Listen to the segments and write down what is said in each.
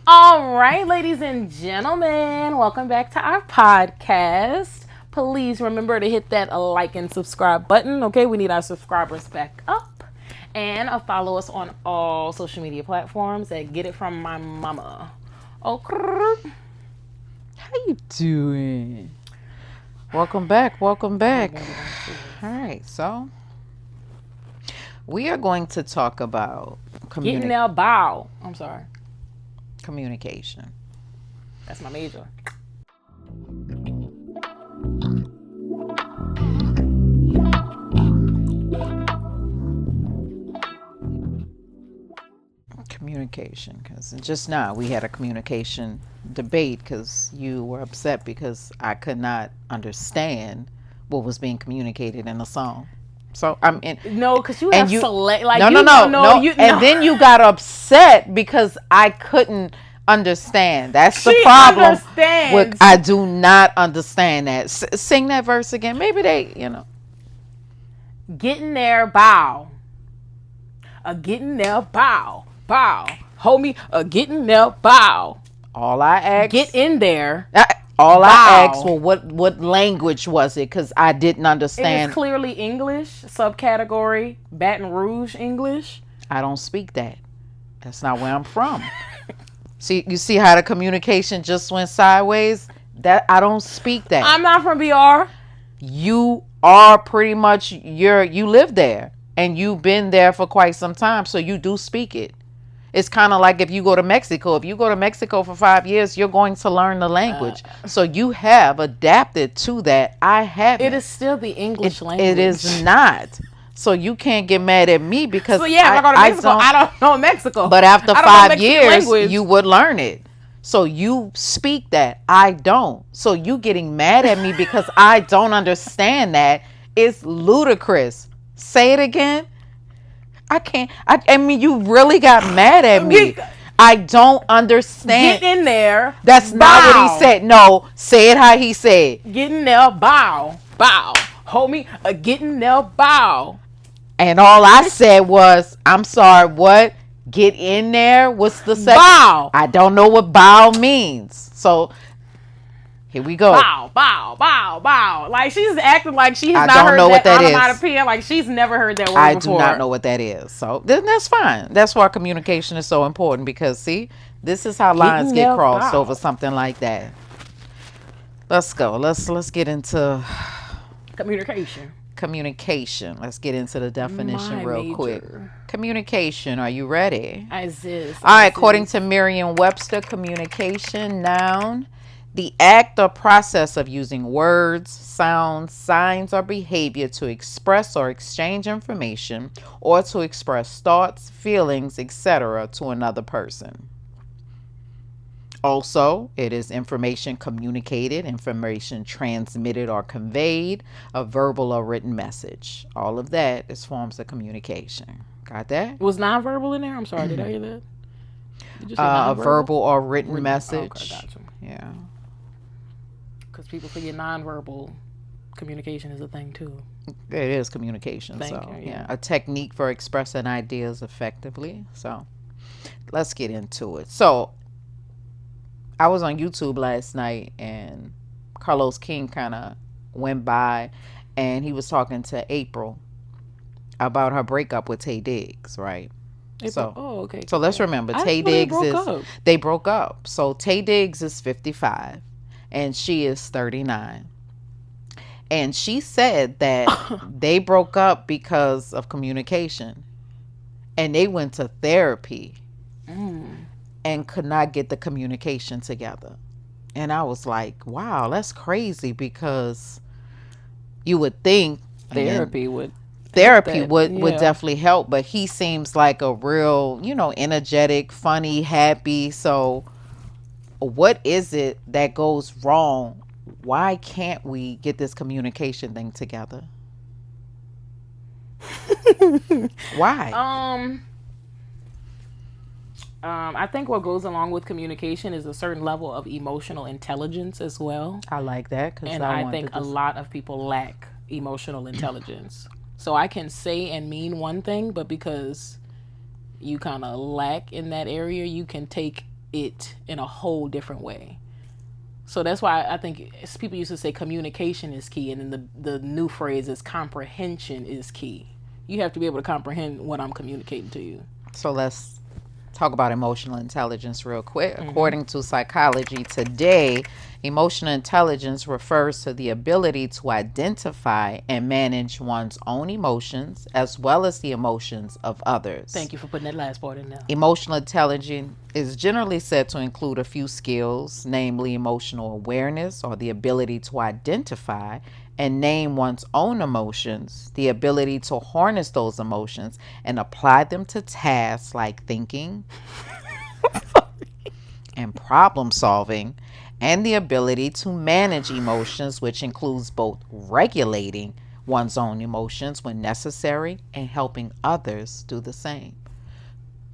All right, ladies and gentlemen, welcome back to our podcast. Please remember to hit that like and subscribe button. Okay, we need our subscribers back up. And follow us on all social media platforms at Get It From My Mama. Okay. How you doing? Welcome back. Welcome back. All right, so we are going to talk about Getting their bow. I'm sorry. Communication. That's my major. Communication, because just now we had a communication debate because you were upset because I could not understand what was being communicated in the song. So I'm in. No, because you have select. Like, no. And then you got upset because I couldn't understand. That's the problem. Understands. I do not understand that. Sing that verse again. Maybe Getting there, bow. Getting there, bow. Bow. Hold me. Getting there, bow. All I asked. Get in there. All I asked, well, what language was it? Because I didn't understand. It is clearly English, subcategory Baton Rouge English. I don't speak that. That's not where I'm from. See, you see how the communication just went sideways? That I don't speak that. I'm not from BR. You are pretty much you live there and you've been there for quite some time, so you do speak it. It's kind of like if you go to Mexico. If you go to Mexico for 5 years, you're going to learn the language. So you have adapted to that. I haven't. It is still the English language. It is not. So you can't get mad at me because if I go to Mexico, I don't know Mexico. But after 5 years, you would learn it. So you speak that. I don't. So you getting mad at me because I don't understand that is ludicrous. Say it again. I can't. I mean, you really got mad at me. I don't understand. Get in there. That's not what he said. No, say it how he said. Get in there, bow, bow. Hold me. Get in there, bow. And all I said was, I'm sorry, what? Get in there? What's the second? Bow. I don't know what bow means. So here we go. Bow, bow, bow, bow. Like she's acting like she has not heard that onomatopoeia. Like she's never heard that word before. I do not know what that is. So that's fine. That's why communication is so important because see, this is how lines get crossed over something like that. Let's go. Let's get into communication. Let's get into the definition real quick. Communication. Are you ready? All right. According to Merriam-Webster, communication, noun, the act or process of using words, sounds, signs, or behavior to express or exchange information or to express thoughts, feelings, etc. to another person. Also, it is information communicated, information transmitted or conveyed, a verbal or written message. All of that is forms of communication. Got that? Was nonverbal in there? I'm sorry, did I hear that? Did you say a verbal or written message. Okay, gotcha. Yeah. Because people forget nonverbal communication is a thing too. It is communication. Yeah, a technique for expressing ideas effectively. So let's get into it. So I was on YouTube last night and Carlos King kind of went by and he was talking to April about her breakup with Taye Diggs, right? Okay. So let's remember Taye Diggs they broke up. So Taye Diggs is 55 and she is 39. And she said that they broke up because of communication. And they went to therapy. And could not get the communication together. And I was like, wow, that's crazy because you would think therapy would definitely help, but he seems like a real, energetic, funny, happy. So what is it that goes wrong? Why can't we get this communication thing together? Why? I think what goes along with communication is a certain level of emotional intelligence as well. I like that. And I think a lot of people lack emotional intelligence. So I can say and mean one thing, but because you kind of lack in that area, you can take it in a whole different way. So that's why I think people used to say communication is key, and then the new phrase is comprehension is key. You have to be able to comprehend what I'm communicating to you. So let's talk about emotional intelligence real quick. According to Psychology Today, emotional intelligence refers to the ability to identify and manage one's own emotions as well as the emotions of others. Thank you for putting that last part in there. Emotional intelligence is generally said to include a few skills, namely emotional awareness or the ability to identify and name one's own emotions, the ability to harness those emotions and apply them to tasks like thinking and problem solving, and the ability to manage emotions, which includes both regulating one's own emotions when necessary and helping others do the same.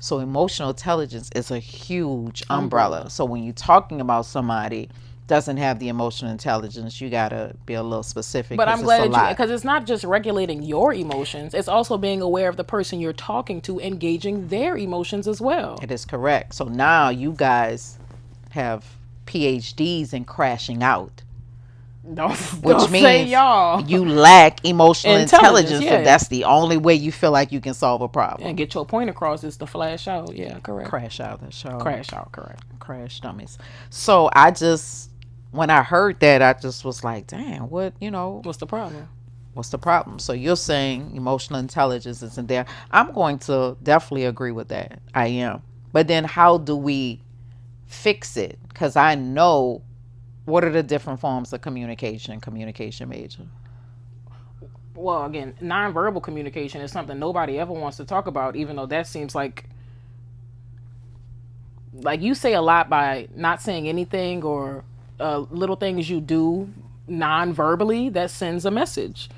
So emotional intelligence is a huge umbrella. So when you're talking about somebody doesn't have the emotional intelligence, you gotta be a little specific. But I'm glad because it's not just regulating your emotions, it's also being aware of the person you're talking to, engaging their emotions as well. It is correct. So now you guys have PhDs in crashing out. Which means you lack emotional intelligence. So that's the only way you feel like you can solve a problem. And get your point across is to flash out. Yeah, correct. Crash out. That's all. Crash out, correct. Crash dummies. So when I heard that, I just was like, damn, what's the problem? What's the problem? So you're saying emotional intelligence isn't there. I'm going to definitely agree with that. I am. But then how do we fix it? Because I know, what are the different forms of communication major? Well, again, nonverbal communication is something nobody ever wants to talk about, even though that seems like you say a lot by not saying anything, or little things you do non-verbally that sends a message.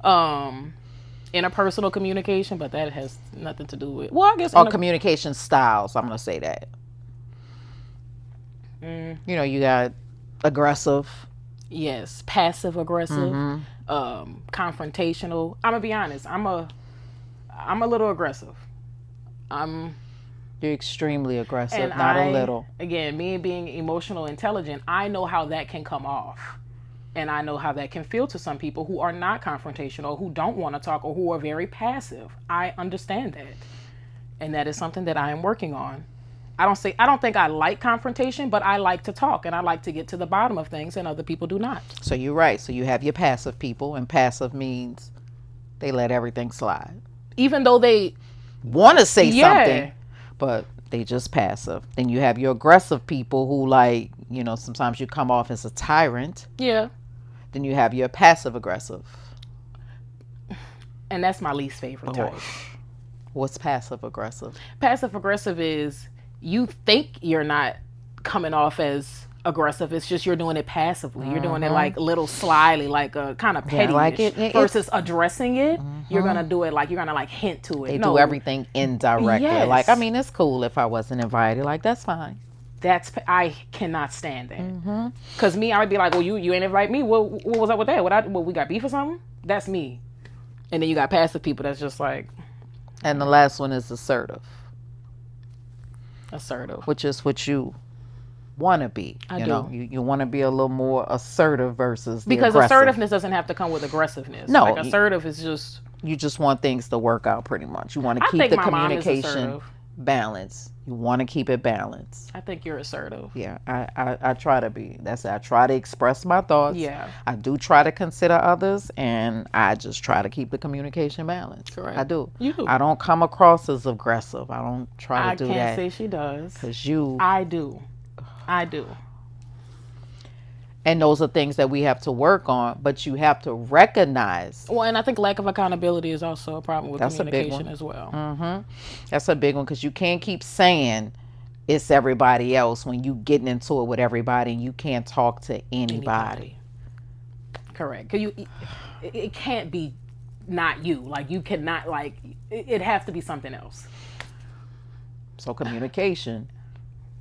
Interpersonal communication, but that has nothing to do with, well, I guess communication styles. I'm gonna say that. You got aggressive, yes, passive aggressive, confrontational. I'm gonna be honest, I'm a little aggressive. You're extremely aggressive, not a little. Again, me being emotional intelligent, I know how that can come off. And I know how that can feel to some people who are not confrontational, who don't want to talk, or who are very passive. I understand that. And that is something that I am working on. I don't think I like confrontation, but I like to talk and I like to get to the bottom of things, and other people do not. So you're right. So you have your passive people, and passive means they let everything slide. Even though they want to say something, but they just passive. Then you have your aggressive people who, sometimes you come off as a tyrant. Yeah. Then you have your passive aggressive. And that's my least favorite type. What's passive aggressive? Passive aggressive is you think you're not coming off as aggressive. It's just you're doing it passively. You're doing it like little slyly, like a kind of petty versus addressing it. You're gonna do it you're gonna hint to it. They do everything indirectly. Yes. It's cool if I wasn't invited. That's fine. I cannot stand that. Because me, I would be like, well, you ain't invite me. What was up with that? What we got beef or something? That's me. And then you got passive people that's just like. And the last one is assertive. Assertive. Which is what you want to be. I do. You want to be a little more assertive versus because aggressive. Assertiveness doesn't have to come with aggressiveness. No. Assertive is just. You just want things to work out pretty much. You want to keep the communication balanced. You want to keep it balanced. I think you're assertive. Yeah, I try to be. That's it. I try to express my thoughts. Yeah. I do try to consider others, and I just try to keep the communication balanced. Correct. I do. You do. I don't come across as aggressive. I don't try to do that. I can't say she does. Because you. I do. And those are things that we have to work on, but you have to recognize. Well, and I think lack of accountability is also a problem with communication as well. That's a big one, because you can't keep saying it's everybody else when you getting into it with everybody and you can't talk to anybody. Correct. Because it can't be not you. You cannot, it has to be something else. So communication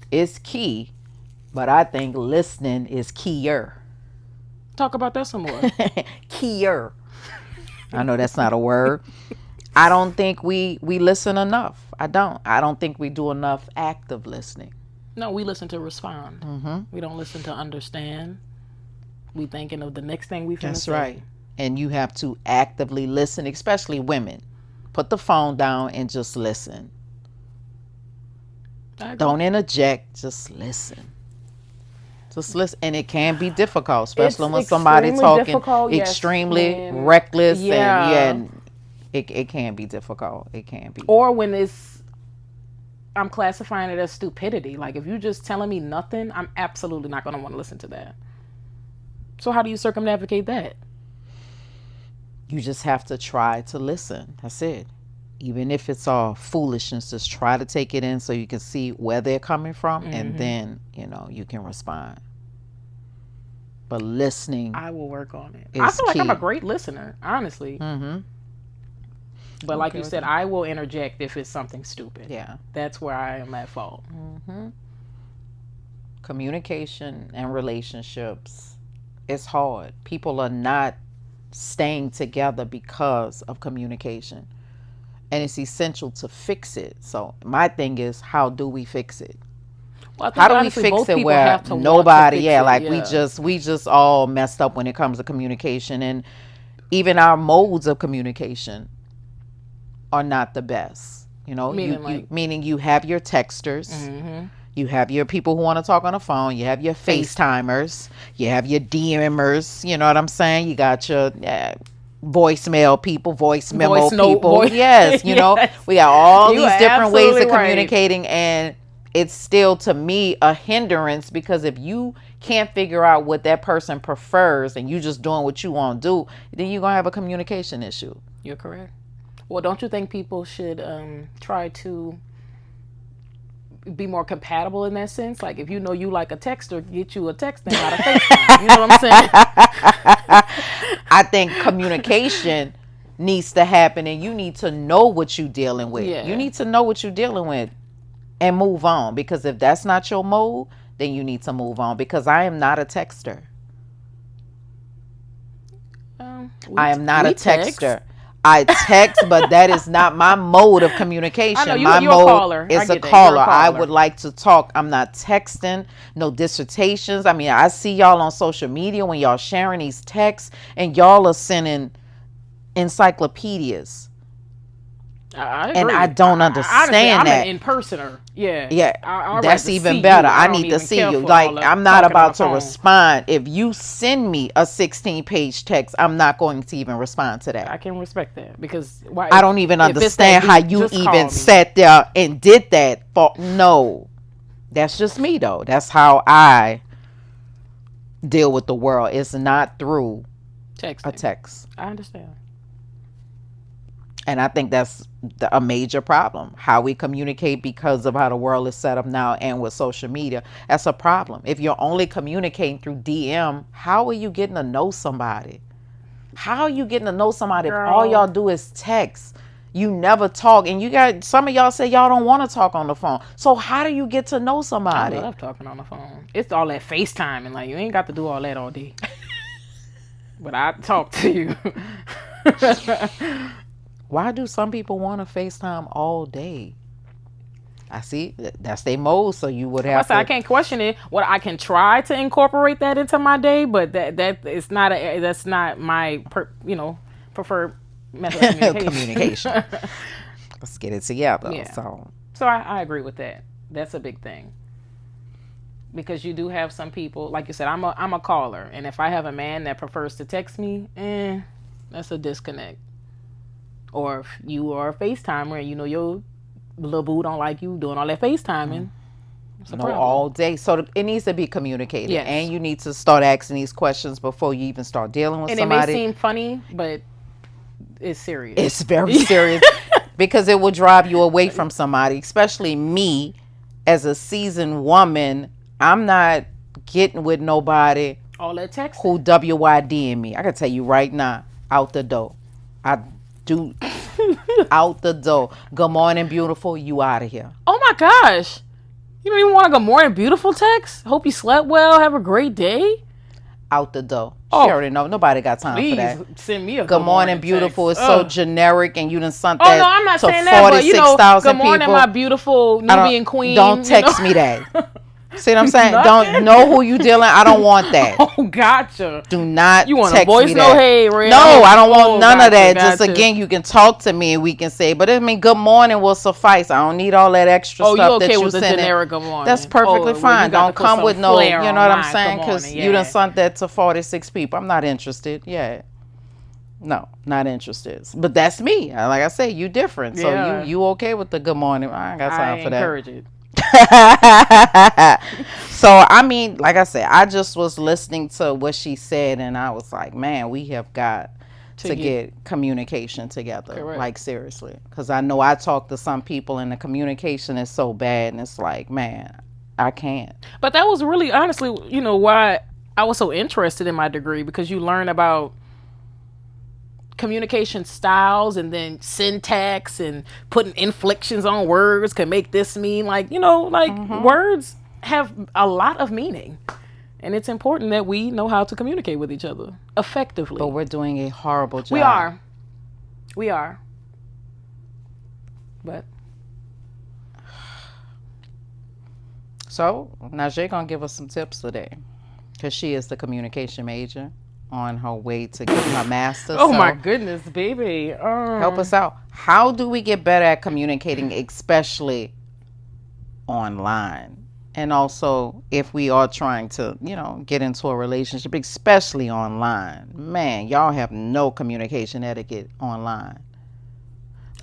is key. But I think listening is keyer. Talk about that some more. Keyer. I know that's not a word. I don't think we listen enough. I don't think we do enough active listening. No, we listen to respond. Mm-hmm. We don't listen to understand. We thinking of the next thing we finna That's say. right. And you have to actively listen, especially women. Put the phone down and just listen. Don't interject. Just listen. Just listen. And it can be difficult, especially It's when somebody talking difficult, yes, extremely reckless. yeah. And it can be difficult. It can be. Or when I'm classifying it as stupidity. Like, if you're just telling me nothing, I'm absolutely not going to want to listen to that. So how do you circumnavigate that? You just have to try to listen. That's it. Even if it's all foolishness, just try to take it in so you can see where they're coming from, and then, you can respond. But listening, I will work on it. I feel like I'm a great listener, honestly. Mm-hmm. But like you said, I will interject if it's something stupid. Yeah. That's where I am at fault. Mm-hmm. Communication and relationships, it's hard. People are not staying together because of communication. And it's essential to fix it. So my thing is, how do we fix it? Well, how do we fix it where nobody, we just all messed up when it comes to communication, and even our modes of communication are not the best. Meaning you have your texters, mm-hmm. you have your people who want to talk on the phone, you have your FaceTimers, you have your DMers. You know what I'm saying? You got your voicemail people, voice memo people. Yes, you know, we got all these different ways of communicating, and it's still, to me, a hindrance, because if you can't figure out what that person prefers and you just doing what you want to do, then you're going to have a communication issue. You're correct. Well, don't you think people should try to be more compatible in that sense? Like, if you know you like a texter, get you a text and not a FaceTime. You know what I'm saying? I think communication needs to happen, and you need to know what you're dealing with. Yeah. You need to know what you're dealing with and move on, because if that's not your mode, then you need to move on, because I am not a texter. I am not a texter. I text, but that is not my mode of communication. I know, my you're mode a caller. is a caller. I would like to talk. I'm not texting, no dissertations. I mean, I see y'all on social media when y'all sharing these texts, and y'all are sending encyclopedias. I agree. And I don't understand I'm that. I'm an in-personer. Yeah. Yeah. That's even better. I need to see you. Like, I'm not about to respond. If you send me a 16-page text, I'm not going to even respond to that. I can respect that, because I don't even understand how you even sat there and did that. No. That's just me, though. That's how I deal with the world. It's not through a text. I understand. And I think that's a major problem, how we communicate, because of how the world is set up now, and with social media. That's a problem. If you're only communicating through DM, how are you getting to know somebody? How are you getting to know somebody if all y'all do is text? You never talk, and some of y'all say y'all don't want to talk on the phone. So how do you get to know somebody? I love talking on the phone. It's all that FaceTime, and like, you ain't got to do all that all day. But I talk to you. Why do some people want to FaceTime all day? I see that's their mode, so you would have to. I can't question it. Well, I can try to incorporate that into my day, but that's not my preferred method of communication. Let's get it together. Yeah. So I agree with that. That's a big thing, because you do have some people, like you said, I'm a caller, and if I have a man that prefers to text me, that's a disconnect. Or if you are a FaceTimer and you know your little boo don't like you doing all that FaceTiming. All day. So it needs to be communicated. Yes. And you need to start asking these questions before you even start dealing with somebody. And it may seem funny, but it's serious. It's very serious, because it will drive you away from somebody, especially me as a seasoned woman. I'm not getting with nobody all that text who WYD me. I can tell you right now, out the door. I do out the door. Good morning, beautiful. You out of here. Oh my gosh. You don't even want a good morning, beautiful text? Hope you slept well. Have a great day. Out the door. She already know. Nobody got time for please that. send me a Good morning, beautiful. text. It's so generic, and you done sent Oh that no, I'm not to saying that, but you know, 46,000 good morning, people. my beautiful Nubian queen. Don't text me that. See what I'm saying? Nothing? Don't know who you dealing. I don't want that. Oh, gotcha. Do not You want text a voice me note? that. Hey, Ray. No, I don't want none gotcha, of that. Gotcha. Just again, you can talk to me and we can say, but I mean, good morning will suffice. I don't need all that extra stuff you okay that you with the sending. generic good morning? That's perfectly fine. Don't come with no, you know what I'm saying? Because you done sent that to 46 people. I'm not interested. Yeah. No, not interested. But that's me. Like I say, you different. So you okay with the good morning? I ain't got time for that. I encourage it. So I mean, like I said, I just was listening to what she said, and I was like, man, we have got to get communication together. Correct. Like seriously, because I know I talk to some people, and the communication is so bad, and it's like, man, I can't. But that was really, honestly, you know, why I was so interested in my degree, because you learn about communication styles and then syntax and putting inflections on words can make this mean, like, you know, like words have a lot of meaning, and it's important that we know how to communicate with each other effectively. But we're doing a horrible job. We are but so Najee gonna give us some tips today, because she is the communication major on her way to get her master's. Oh, so my goodness, baby. Help us out. How do we get better at communicating, especially online? And also, if we are trying to, you know, get into a relationship, especially online. Man, y'all have no communication etiquette online.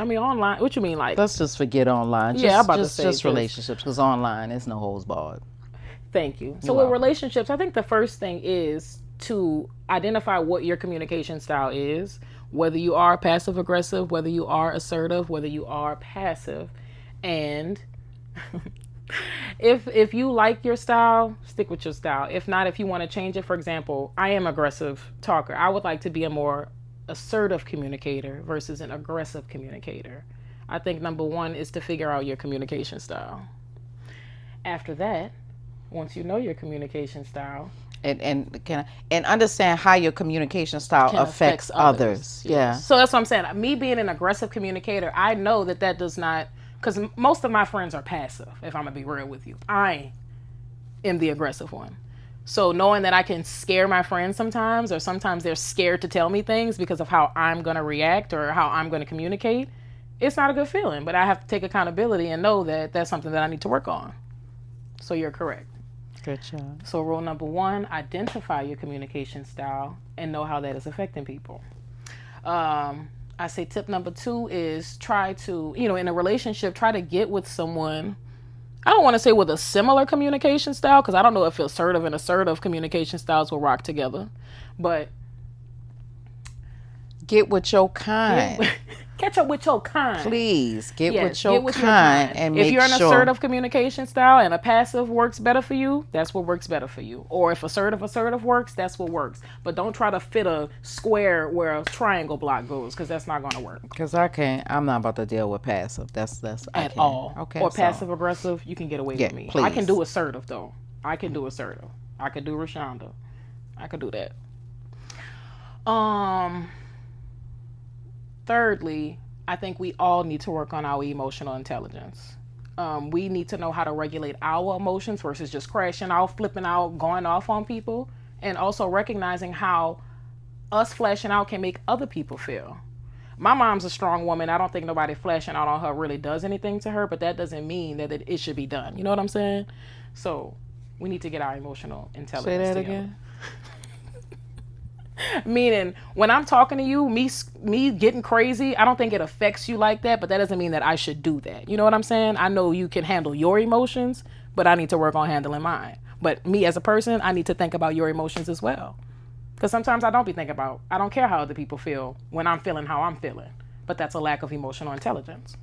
I mean, online, what you mean, like? Let's just forget online. Yeah, I'm about to say just relationships, because online is no holds barred. Thank you. So with relationships, I think the first thing is to identify what your communication style is, whether you are passive aggressive, whether you are assertive, whether you are passive. And if you like your style, stick with your style. If not, if you want to change it, for example, I am aggressive talker. I would like to be a more assertive communicator versus an aggressive communicator. I think number one is to figure out your communication style. After that, once you know your communication style, and understand how your communication style affects others. Yeah. So that's what I'm saying. Me being an aggressive communicator, I know that does not, because most of my friends are passive, if I'm going to be real with you. I am the aggressive one. So knowing that I can scare my friends sometimes, or sometimes they're scared to tell me things because of how I'm going to react or how I'm going to communicate, it's not a good feeling. But I have to take accountability and know that that's something that I need to work on. So you're correct. Good job. So rule number one, identify your communication style and know how that is affecting people. I say tip number two is try to, you know, in a relationship, try to get with someone, I don't want to say with a similar communication style, because I don't know if assertive and assertive communication styles will rock together, but get with your kind. Catch up with your kind. Please get with your kind and make sure. If you're an assertive communication style and a passive works better for you, that's what works better for you. Or if assertive works, that's what works. But don't try to fit a square where a triangle block goes, because that's not going to work. Because I'm not about to deal with passive. That's at all. Okay. Or passive aggressive, you can get away with me. Please. I can do assertive though. I can do assertive. I could do Rashonda. I could do that. Thirdly, I think we all need to work on our emotional intelligence. We need to know how to regulate our emotions versus just crashing out, flipping out, going off on people. And also recognizing how us flashing out can make other people feel. My mom's a strong woman. I don't think nobody flashing out on her really does anything to her, but that doesn't mean that it should be done. You know what I'm saying? So we need to get our emotional intelligence together. Say that together. again. Meaning, when I'm talking to you, me getting crazy, I don't think it affects you like that, but that doesn't mean that I should do that. You know what I'm saying? I know you can handle your emotions, but I need to work on handling mine. But me as a person, I need to think about your emotions as well. Because sometimes I don't care how other people feel when I'm feeling how I'm feeling. But that's a lack of emotional intelligence.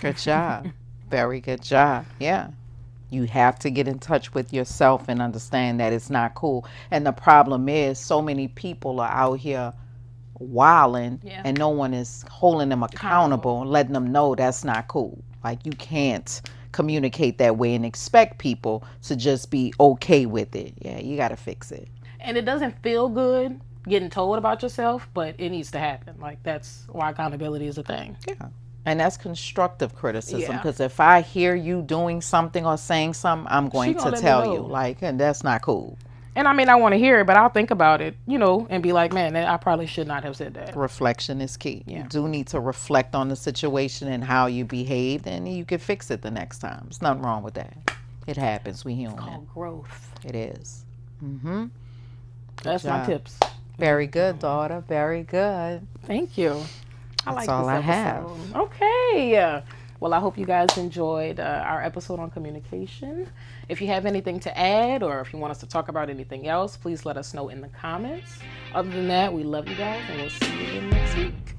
Good job. Very good job. Yeah. You have to get in touch with yourself and understand that it's not cool. And the problem is so many people are out here wilding and no one is holding them accountable and letting them know that's not cool. Like, you can't communicate that way and expect people to just be okay with it. Yeah, you got to fix it. And it doesn't feel good getting told about yourself, but it needs to happen. Like, that's why accountability is a thing. Yeah. And that's constructive criticism, Yeah. because if I hear you doing something or saying something, I'm going to tell you, like, and that's not cool. And I mean, I want to hear it, but I'll think about it, you know, and be like, man, I probably should not have said that. Reflection is key. You do need to reflect on the situation and how you behaved, and you can fix it the next time. There's nothing wrong with that. It happens. We human. It's called growth. It is. That's my tips. Very good, daughter. Very good. Thank you. That's all I have. Okay. Well, I hope you guys enjoyed our episode on communication. If you have anything to add, or if you want us to talk about anything else, please let us know in the comments. Other than that, we love you guys, and we'll see you again next week.